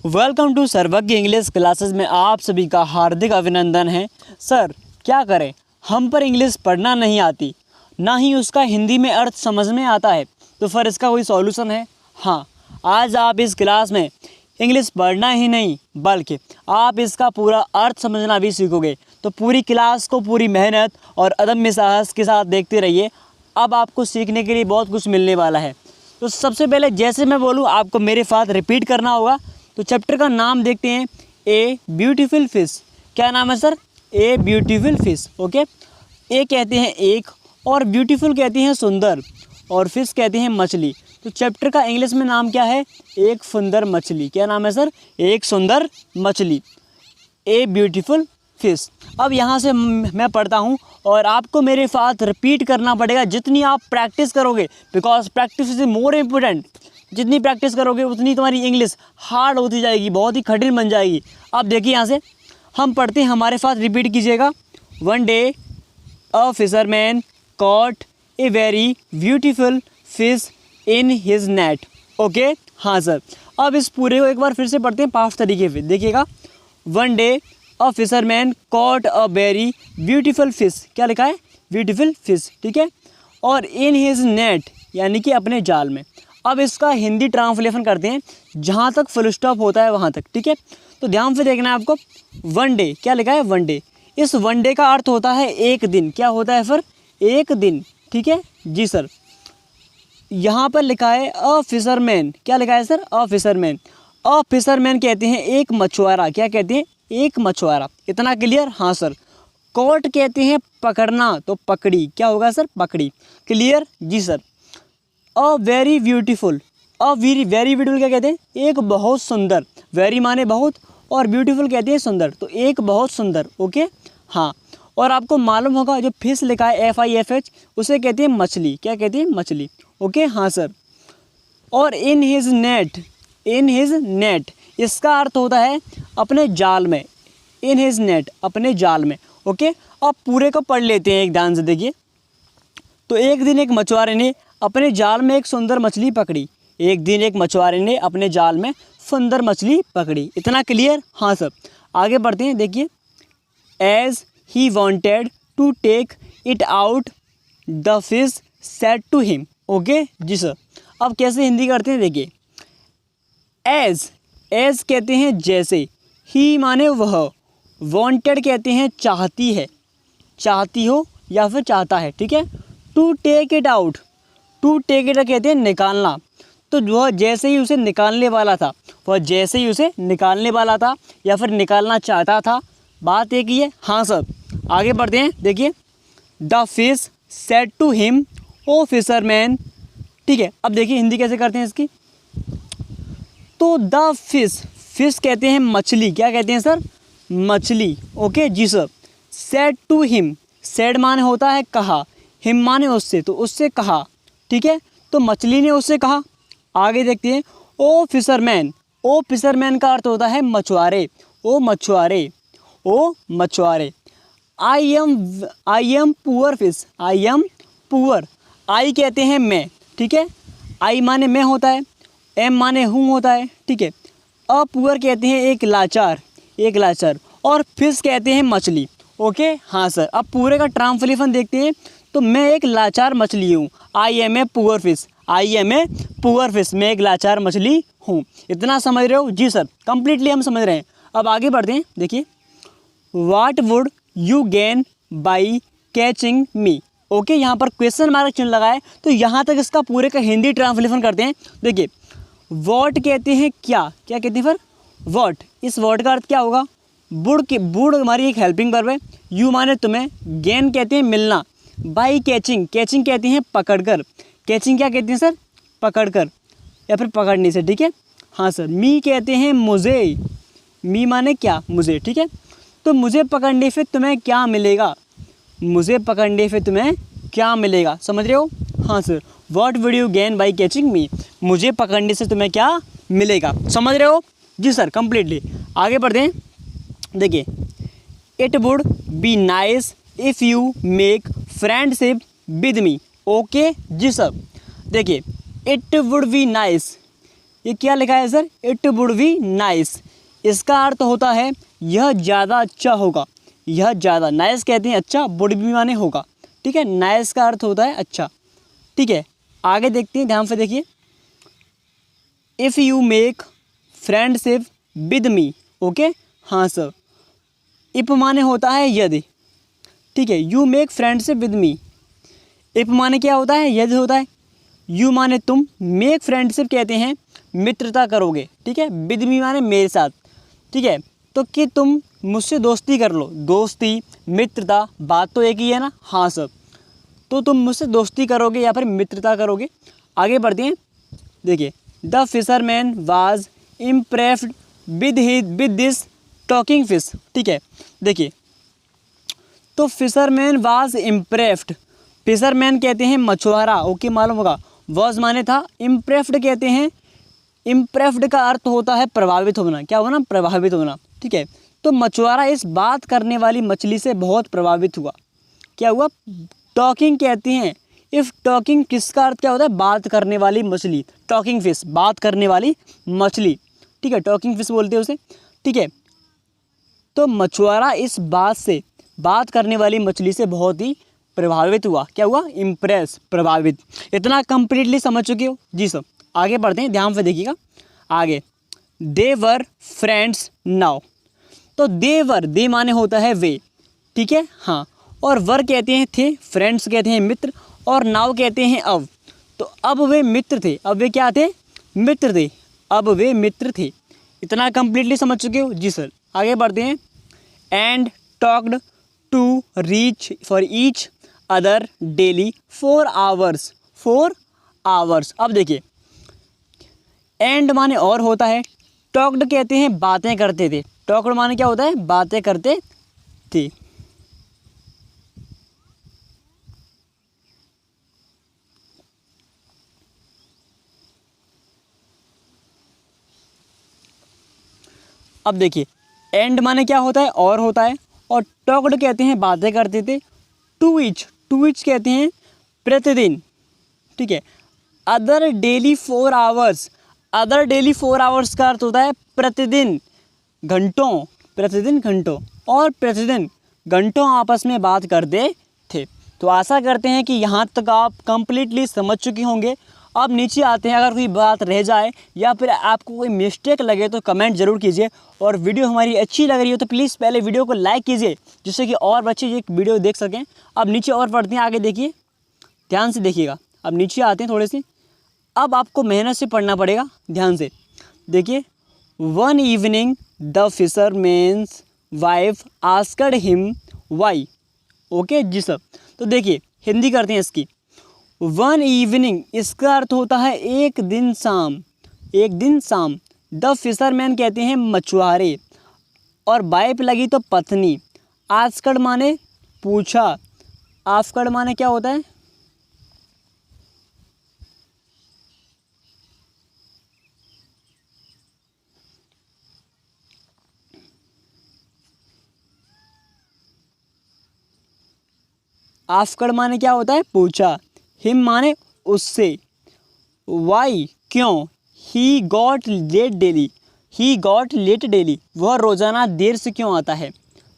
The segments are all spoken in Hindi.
वेलकम टू सर्वज्ञ इंग्लिश क्लासेस में आप सभी का हार्दिक अभिनंदन है। सर क्या करें, हम पर इंग्लिश पढ़ना नहीं आती, ना ही उसका हिंदी में अर्थ समझ में आता है, तो फिर इसका कोई सॉल्यूशन है? हाँ, आज आप इस क्लास में इंग्लिश पढ़ना ही नहीं बल्कि आप इसका पूरा अर्थ समझना भी सीखोगे। तो पूरी क्लास को पूरी मेहनत और अदम्य साहस के साथ देखते रहिए। अब आपको सीखने के लिए बहुत कुछ मिलने वाला है। तो सबसे पहले जैसे मैं बोलूँ आपको मेरे साथ रिपीट करना होगा। तो चैप्टर का नाम देखते हैं, ए ब्यूटीफुल फिश। क्या नाम है sir? A beautiful fish. Okay, a कहते हैं एक, और ब्यूटीफुल कहते हैं सुंदर, और फिश कहते हैं मछली। तो चैप्टर का इंग्लिश में नाम क्या है? एक सुंदर मछली। क्या नाम है सर? एक सुंदर मछली, ए ब्यूटीफुल फिश। अब यहाँ से मैं पढ़ता हूँ और आपको मेरे साथ रिपीट करना पड़ेगा जितनी आप प्रैक्टिस करोगे, because practice is more important. जितनी प्रैक्टिस करोगे उतनी तुम्हारी इंग्लिश हार्ड होती जाएगी, बहुत ही कठिन बन जाएगी। अब देखिए यहाँ से हम पढ़ते हैं, हमारे साथ रिपीट कीजिएगा। One day a fisherman caught a very beautiful fish in his net. Okay, हाँ सर। अब इस पूरे को एक बार फिर से पढ़ते हैं पास्ट तरीके से, देखिएगा। One day a fisherman caught a very beautiful fish. क्या लिखा है? ब्यूटीफुल फिश, ठीक है। और इन हिज नेट यानी कि अपने जाल में। अब इसका हिंदी ट्रांसलेशन करते हैं, जहाँ तक फुल स्टॉप होता है वहाँ तक, ठीक है। तो ध्यान से देखना है आपको। वन डे, क्या लिखा है? One day. इस वन डे का अर्थ होता है एक दिन। क्या होता है फिर? एक दिन, ठीक है जी सर। यहाँ पर लिखा है अ फिशरमैन। क्या लिखा है sir? A fisherman. A fisherman कहते हैं एक मछुआरा। क्या कहते हैं? एक मछुआरा। इतना क्लियर? हाँ सर। कॉट कहते हैं पकड़ना, तो पकड़ी। क्या होगा सर? पकड़ी। क्लियर जी sir. A very beautiful. A very beautiful क्या कहते हैं? एक बहुत सुंदर। वेरी माने बहुत, और ब्यूटीफुल कहते हैं सुंदर, तो एक बहुत सुंदर। ओके, हाँ। और आपको मालूम होगा जो फिश लिखा है FISH, उसे कहते हैं मछली। क्या कहते हैं? मछली। ओके, हाँ सर। और इन हिज नेट, इन हिज नेट इसका अर्थ होता है अपने जाल में। इन हिज नेट, अपने जाल में। ओके, अब पूरे को पढ़ लेते हैं एक ध्यान से, देखिए। तो एक दिन एक मछुआरे ने अपने जाल में एक सुंदर मछली पकड़ी। एक दिन एक मछुआरे ने अपने जाल में सुंदर मछली पकड़ी। इतना क्लियर? हाँ सर। आगे बढ़ते हैं, देखिए। As he wanted to take it out the fish said to him. Okay ji sir. अब कैसे हिंदी करते हैं, देखिए। एज, एज कहते हैं जैसे, ही माने वह, वॉन्टेड कहते हैं चाहती है, चाहती हो या फिर चाहता है, ठीक है। To take it out, to take it कहते हैं निकालना। तो वह जैसे ही उसे निकालने वाला था, वह जैसे ही उसे निकालने वाला था या फिर निकालना चाहता था, बात एक ही है। हाँ सर। आगे बढ़ते हैं, देखिए। The fish said to him O fisherman. ठीक है, अब देखिए हिंदी कैसे करते हैं इसकी। तो द फिश, फिश कहते हैं मछली। क्या कहते हैं सर? मछली। Okay ji sir. Said to him, said माने होता है कहा, हिम माने उससे, तो उससे कहा, ठीक है। तो मछली ने उससे कहा। आगे देखते हैं। ओ फिशरमैन, ओ फिशरमैन का अर्थ होता है मछुआरे। ओ मछुआरे, ओ मछुआरे। I am poor fish, I am poor. I कहते हैं मैं, ठीक है। आई माने मैं होता है, एम माने हूँ होता है, ठीक है। अ पुअर कहते हैं एक लाचार, एक लाचार। और फिश कहते हैं मछली। ओके, हाँ सर। अब पूरे का ट्रांसलेशन देखते हैं। तो मैं एक लाचार मछली हूँ। I am a poor fish, I am a poor fish, मैं एक लाचार मछली हूँ। इतना समझ रहे हो? जी सर, कंप्लीटली हम समझ रहे हैं। अब आगे बढ़ते हैं, देखिए। What would you gain by catching me. Okay, यहाँ पर क्वेश्चन मार्क चिन्ह लगा है, तो यहाँ तक इसका पूरे का हिंदी ट्रांसलेशन करते हैं। देखिए, वॉट कहते हैं क्या, क्या कहते हैं फिर? वॉट। इस वॉट का अर्थ क्या होगा? वुड के, वुड हमारी एक हेल्पिंग वर्ब है। यू माने तुम्हें, गेन कहते हैं मिलना, बाई कैचिंग, कैचिंग कहते हैं पकड़कर। कैचिंग क्या कहते हैं सर? पकड़कर या फिर पकड़ने से, ठीक है। हाँ सर। मी कहते हैं मुझे, मी माने क्या? मुझे, ठीक है। तो मुझे पकड़ने से तुम्हें क्या मिलेगा? मुझे पकड़ने से तुम्हें क्या मिलेगा? समझ रहे हो? हाँ sir. What would you gain by catching me, मुझे पकड़ने से तुम्हें क्या मिलेगा? समझ रहे हो? जी सर, कंप्लीटली। आगे बढ़ते हैं, देखिए। It would be nice if you make friendship with me. Okay ji sir. देखिए, इट वुड बी नाइस, ये क्या लिखा है sir, it would be nice. इसका अर्थ होता है यह ज़्यादा अच्छा होगा, यह ज़्यादा, नाइस कहते हैं अच्छा, वुड बी माने होगा, ठीक है, नाइस का अर्थ होता है अच्छा, ठीक है। आगे देखते हैं, ध्यान से देखिए, if you make friendship with me, okay, हाँ सर, इफ माने होता है यदि, ठीक है, you make friendship with me, if माने क्या होता है, यदि होता है, यू माने तुम, मेक फ्रेंडशिप कहते हैं मित्रता करोगे, ठीक है, विद मी माने मेरे साथ, ठीक है, तो कि तुम मुझसे दोस्ती कर लो, दोस्ती मित्रता बात तो एक ही है ना, हाँ सर, तो तुम मुझसे दोस्ती करोगे या फिर मित्रता करोगे। आगे बढ़ते हैं, देखिए, the fisherman was impressed with this talking fish, ठीक है, देखिए, तो फिशरमैन वाज इम्प्रेस्ड, फिशरमैन कहते हैं मछुआरा, ओके, मालूम होगा, वाज माने था, इम्प्रेस्ड कहते हैं, इम्प्रेस्ड का अर्थ होता है प्रभावित होना, क्या होना, प्रभावित होना, ठीक है, तो मछुआरा इस बात करने वाली मछली से बहुत प्रभावित हुआ, क्या हुआ, टॉकिंग कहते हैं, इफ़ टॉकिंग किसका अर्थ क्या होता है, बात करने वाली मछली, टॉकिंग फिश, बात करने वाली मछली, ठीक है, टॉकिंग फिश बोलते हैं उसे, ठीक है, तो मछुआरा इस बात से, बात करने वाली मछली से बहुत ही प्रभावित हुआ, क्या हुआ, इम्प्रेस, प्रभावित। इतना कंप्लीटली समझ चुके हो जी सर। आगे बढ़ते हैं, ध्यान से देखिएगा आगे, दे वर फ्रेंड्स नाउ, तो दे वर, दे माने होता है वे, ठीक है, हाँ, और वर कहते हैं थे, फ्रेंड्स कहते हैं मित्र, और नाउ कहते हैं अब, तो अब वे मित्र थे, अब वे क्या थे, मित्र थे, अब वे मित्र थे। इतना कंप्लीटली समझ चुके हो जी सर। आगे बढ़ते हैं, and talked to reach for each other daily 4 hours, 4 hours. अब देखिए, एंड माने और होता है, टॉक्ड कहते हैं बातें करते थे, टॉक्ड माने क्या होता है, बातें करते थे, अब देखिए, एंड माने क्या होता है, और होता है, और टॉक्ड कहते हैं बातें करते थे, टू ईच कहते हैं प्रतिदिन, ठीक है, other daily 4 hours, other daily 4 hours का अर्थ होता है प्रतिदिन घंटों, प्रतिदिन घंटों, और प्रतिदिन घंटों आपस में बात करते थे। तो आशा करते हैं कि यहाँ तक आप कंप्लीटली समझ चुके होंगे। अब नीचे आते हैं, अगर कोई बात रह जाए या फिर आपको कोई मिस्टेक लगे तो कमेंट ज़रूर कीजिए, और वीडियो हमारी अच्छी लग रही हो तो प्लीज़ पहले वीडियो को लाइक कीजिए, जिससे कि और बच्चे ये वीडियो देख सकें। अब नीचे और पढ़ते हैं, आगे देखिए, ध्यान से देखिएगा। अब नीचे आते हैं थोड़े से, अब आपको मेहनत से पढ़ना पड़ेगा, ध्यान से देखिए। One evening the fisherman's wife asked him why, okay ji sir. तो देखिए, हिंदी करते हैं इसकी। वन इवनिंग, इसका अर्थ होता है एक दिन शाम, एक दिन शाम। द फिशरमैन कहते हैं मछुआरे, और वाइफ लगी तो पत्नी। आस्क्ड माने पूछा, आस्क्ड माने क्या होता है, आस्क्ड माने क्या होता है, पूछा। हिम माने उससे। वाई क्यों। He got late daily, he got late daily, वह रोज़ाना देर से क्यों आता है,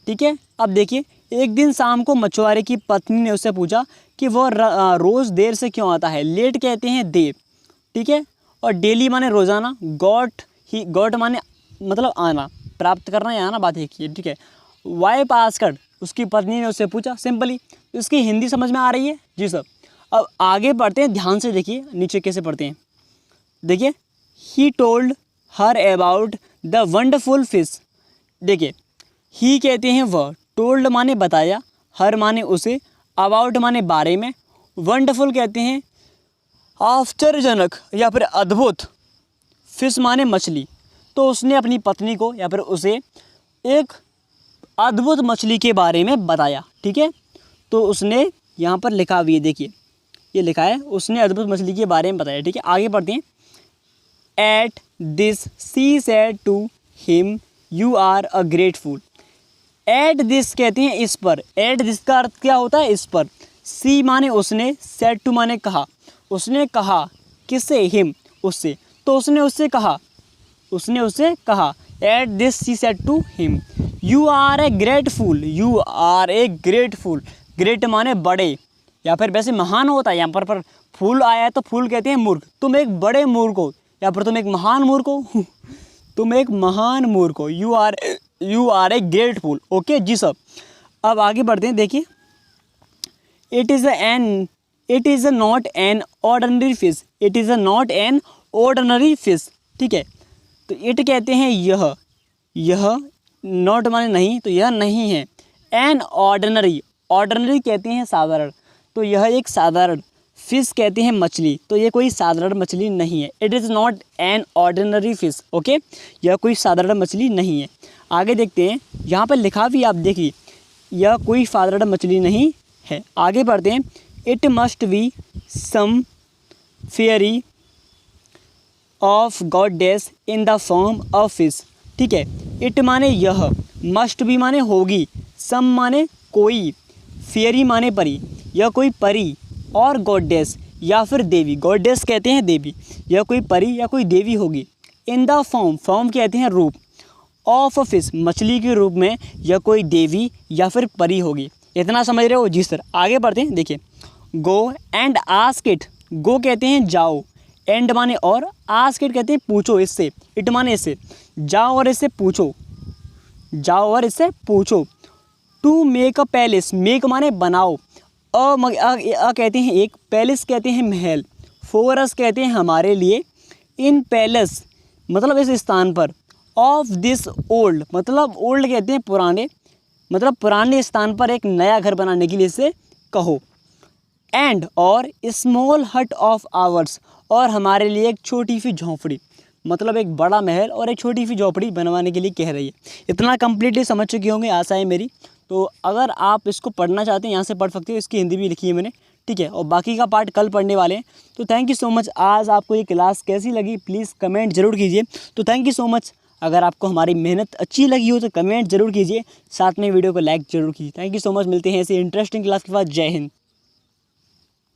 ठीक है। अब देखिए, एक दिन शाम को मछुआरे की पत्नी ने उससे पूछा कि वह रोज़ देर से क्यों आता है। लेट कहते हैं देर, ठीक है, और डेली माने रोज़ाना। गॉट, ही गॉट माने मतलब आना, प्राप्त करना या आना, बात एक ही है, ठीक है। वाइफ आस्क्ड, उसकी पत्नी ने उससे पूछा, सिंपली। इसकी हिंदी समझ में आ रही है जी सर। अब आगे बढ़ते हैं, ध्यान से देखिए नीचे कैसे पढ़ते हैं। देखिए, he told her about the wonderful fish. देखिए, ही कहते हैं वह, टोल्ड माने बताया, हर माने उसे, अबाउट माने बारे में, वंडरफुल कहते हैं आश्चर्यजनक या फिर अद्भुत, फिश माने मछली। तो उसने अपनी पत्नी को या फिर उसे एक अद्भुत मछली के बारे में बताया, ठीक है। तो उसने यहाँ पर लिखा हुई है, देखिए ये लिखा है, उसने अद्भुत मछली के बारे में बताया, ठीक है। आगे बढ़ते हैं। At this she said to him you are a great fool. At this कहते हैं इस पर, एट दिस का अर्थ क्या होता है, इस पर। सी माने उसने, सेड टू माने कहा, उसने कहा किससे, हिम, उससे। तो उसने उससे कहा at this she said to him you are a great fool, you are a great fool. Great माने बड़े या फिर वैसे महान होता है, यहाँ पर फूल आया है तो फूल कहते हैं मूर्ख। तुम एक बड़े मूर्ख हो या फिर तुम एक महान मूर्ख हो तुम एक महान मूर्ख हो। You are a great fool. Okay ji sir. अब आगे बढ़ते हैं। देखिए it is not an ordinary fish, it is not an ordinary fish. ठीक है, तो इट कहते हैं यह नॉट माने नहीं, तो यह नहीं है। एन ऑर्डिनरी कहते हैं साधारण, तो यह एक साधारण। फिश कहते हैं मछली, तो ये कोई साधारण मछली नहीं है। It is not an ordinary fish. Okay, यह कोई साधारण मछली नहीं है। आगे देखते हैं, यहाँ पर लिखा भी आप देखिए, यह कोई साधारण मछली नहीं है। आगे बढ़ते हैं। It must be some fairy of goddess in the form of fish. ठीक है, इट माने यह, मस्ट बी माने होगी, सम माने कोई, फेयरी माने परी, यह कोई परी, और गॉडेस या फिर देवी, गॉडेस कहते हैं देवी, यह कोई परी या कोई देवी होगी। इन द फॉर्म कहते हैं रूप, ऑफ फिश मछली के रूप में यह कोई देवी या फिर परी होगी। इतना समझ रहे हो जी सर। आगे बढ़ते हैं। देखिए गो एंड आस्क इट, गो कहते हैं जाओ, एंड माने और, आस्क इट कहते हैं पूछो इससे, इट माने इससे, जाओ और इससे पूछो, जाओ और इससे पूछो। To make a palace, make माने बनाओ, अ कहते हैं एक, पैलेस कहते हैं महल, फॉर अस कहते हैं हमारे लिए, इन पैलेस मतलब इस स्थान पर, ऑफ दिस ओल्ड मतलब ओल्ड कहते हैं पुराने, मतलब पुराने स्थान पर एक नया घर बनाने के लिए इसे कहो। एंड और स्मॉल हट ऑफ आवर्स, और हमारे लिए एक छोटी सी झोंपड़ी, मतलब एक बड़ा महल और एक छोटी सी झोंपड़ी बनवाने के लिए कह रही है। इतना कंप्लीटली समझ चुके होंगे, आशा है मेरी। तो अगर आप इसको पढ़ना चाहते हैं यहाँ से पढ़ सकते हो, इसकी हिंदी भी लिखी है मैंने। ठीक है, और बाकी का पार्ट कल पढ़ने वाले हैं। तो थैंक यू सो मच। आज आपको ये क्लास कैसी लगी प्लीज़ कमेंट जरूर कीजिए। तो थैंक यू सो मच। अगर आपको हमारी मेहनत अच्छी लगी हो तो कमेंट जरूर कीजिए, साथ में वीडियो को लाइक जरूर कीजिए। Thank you so much. मिलते हैं ऐसी इंटरेस्टिंग क्लास के बाद। जय हिंद।